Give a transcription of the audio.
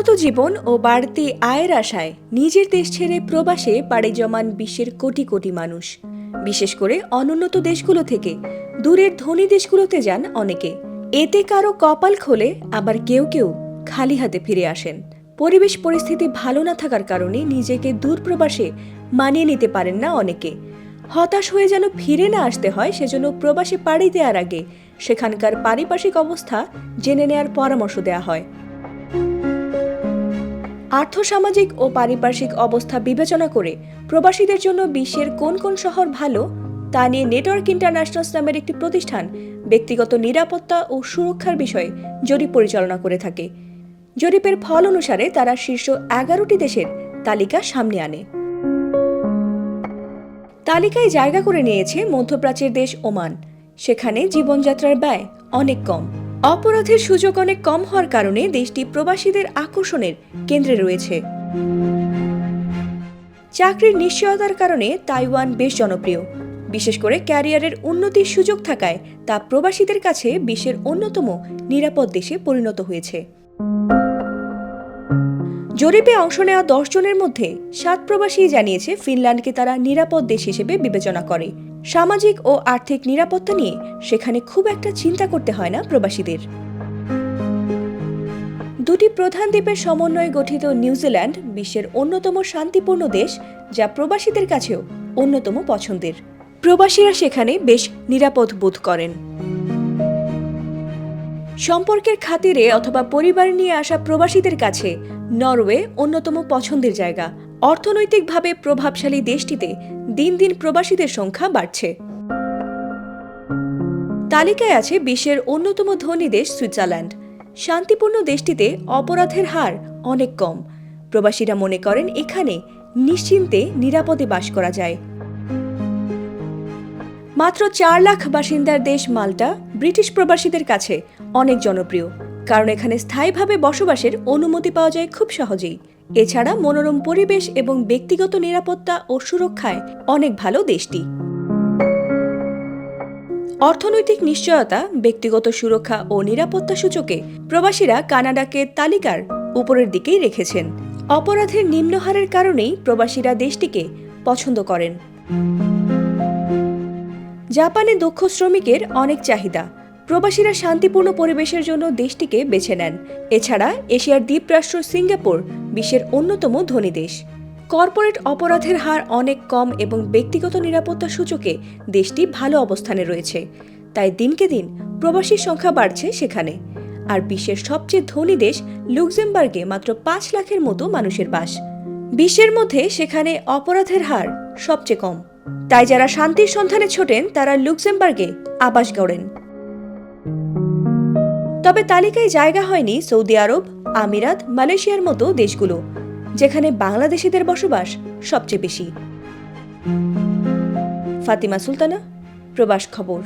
উন্নত জীবন ও বাড়তি আয়ের আশায় নিজের দেশ ছেড়ে প্রবাসে পাড়ি জমান বিশ্বের কোটি কোটি মানুষ। বিশেষ করে অনুন্নত দেশগুলো থেকে দূরের ধনী দেশগুলোতে যান অনেকে। এতে কারো কপাল খোলে, আবার কেউ কেউ খালি হাতে ফিরে আসেন। পরিবেশ পরিস্থিতি ভালো না থাকার কারণে নিজেকে দূর প্রবাসে মানিয়ে নিতে পারেন না অনেকে। হতাশ হয়ে যেন ফিরে না আসতে হয়, সেজন্য প্রবাসে পাড়ি দেওয়ার আগে সেখানকার পারিপার্শ্বিক অবস্থা জেনে নেওয়ার পরামর্শ দেওয়া হয়। আর্থসামাজিক ও পারিপার্শ্বিক অবস্থা বিবেচনা করে প্রবাসীদের জন্য বিশ্বের কোন কোন শহর ভালো তা নিয়ে নেটওয়ার্ক ইন্টারন্যাশনাল নামের একটি প্রতিষ্ঠান ব্যক্তিগত নিরাপত্তা ও সুরক্ষার বিষয়ে জরিপ পরিচালনা করে থাকে। জরিপের ফল অনুসারে তারা শীর্ষ 11টি দেশের তালিকা সামনে আনে। তালিকায় জায়গা করে নিয়েছে মধ্যপ্রাচ্যের দেশ ওমান। সেখানে জীবনযাত্রার ব্যয় অনেক কম, অপরাধের সুযোগ অনেক কম হওয়ার কারণে দেশটি প্রবাসীদের আকর্ষণের কেন্দ্রে রয়েছে। চাকরির নিশ্চয়তার কারণে তাইওয়ান বেশ জনপ্রিয়, বিশেষ করে ক্যারিয়ারের উন্নতির সুযোগ থাকায় তা প্রবাসীদের কাছে বিশ্বের অন্যতম নিরাপদ দেশে পরিণত হয়েছে। জরিপে অংশ নেওয়া 10 জনের মধ্যে 7 প্রবাসী জানিয়েছে ফিনল্যান্ডকে তারা নিরাপদ দেশ হিসেবে বিবেচনা করে। সামাজিক ও আর্থিক নিরাপত্তা নিয়ে সেখানে খুব একটা চিন্তা করতে হয় না প্রবাসীদের। দুটি প্রধান দ্বীপের সমন্বয়ে গঠিত নিউজিল্যান্ড বিশ্বের অন্যতম শান্তিপূর্ণ দেশ, যা প্রবাসীদের কাছেও অন্যতম পছন্দের। প্রবাসীরা সেখানে বেশ নিরাপদ বোধ করেন। সম্পর্কের খাতিরে অথবা পরিবার নিয়ে আসা প্রবাসীদের কাছে নরওয়ে অন্যতম পছন্দের জায়গা। অর্থনৈতিকভাবে প্রভাবশালী দেশটিতে দিন দিন প্রবাসীদের সংখ্যা বাড়ছে। তালিকায় আছে বিশ্বের অন্যতম ধনী দেশ সুইজারল্যান্ড। শান্তিপূর্ণ দেশটিতে অপরাধের হার অনেক কম। প্রবাসীরা মনে করেন এখানে নিশ্চিন্তে নিরাপদে বাস করা যায়। মাত্র 4 লাখ বাসিন্দার দেশ মাল্টা ব্রিটিশ প্রবাসীদের কাছে অনেক জনপ্রিয়, কারণ এখানে স্থায়ীভাবে বসবাসের অনুমতি পাওয়া যায় খুব সহজেই। এছাড়া মনোরম পরিবেশ এবং ব্যক্তিগত নিরাপত্তা ও সুরক্ষায় অনেক ভালো দেশটি। অর্থনৈতিক নিশ্চয়তা, ব্যক্তিগত সুরক্ষা ও নিরাপত্তা সূচকে প্রবাসীরা কানাডাকে তালিকার উপরের দিকেই রেখেছেন। অপরাধের নিম্ন হারের কারণেই প্রবাসীরা দেশটিকে পছন্দ করেন। জাপানে দক্ষ শ্রমিকের অনেক চাহিদা। প্রবাসীরা শান্তিপূর্ণ পরিবেশের জন্য দেশটিকে বেছে নেন। এছাড়া এশিয়ার দ্বীপরাষ্ট্র সিঙ্গাপুর বিশ্বের অন্যতম ধনী দেশ। কর্পোরেট অপরাধের হার অনেক কম এবং ব্যক্তিগত নিরাপত্তা সূচকে দেশটি ভালো অবস্থানে রয়েছে। তাই দিনকে দিন প্রবাসীর সংখ্যা বাড়ছে সেখানে। আর বিশ্বের সবচেয়ে ধনী দেশ লুক্সেমবার্গে মাত্র 5 লাখের মতো মানুষের বাস। বিশ্বের মধ্যে সেখানে অপরাধের হার সবচেয়ে কম। তাই যারা শান্তির সন্ধানে ছোটেন তারা লুক্সেমবার্গে আবাস গড়েন। তবে তালিকায় জায়গা হয়নি সৌদি আরব, আমিরাত, মালয়েশিয়ার মতো দেশগুলো, যেখানে বাংলাদেশিদের বসবাস সবচেয়ে বেশি। ফাতিমা সুলতানা, প্রবাস খবর।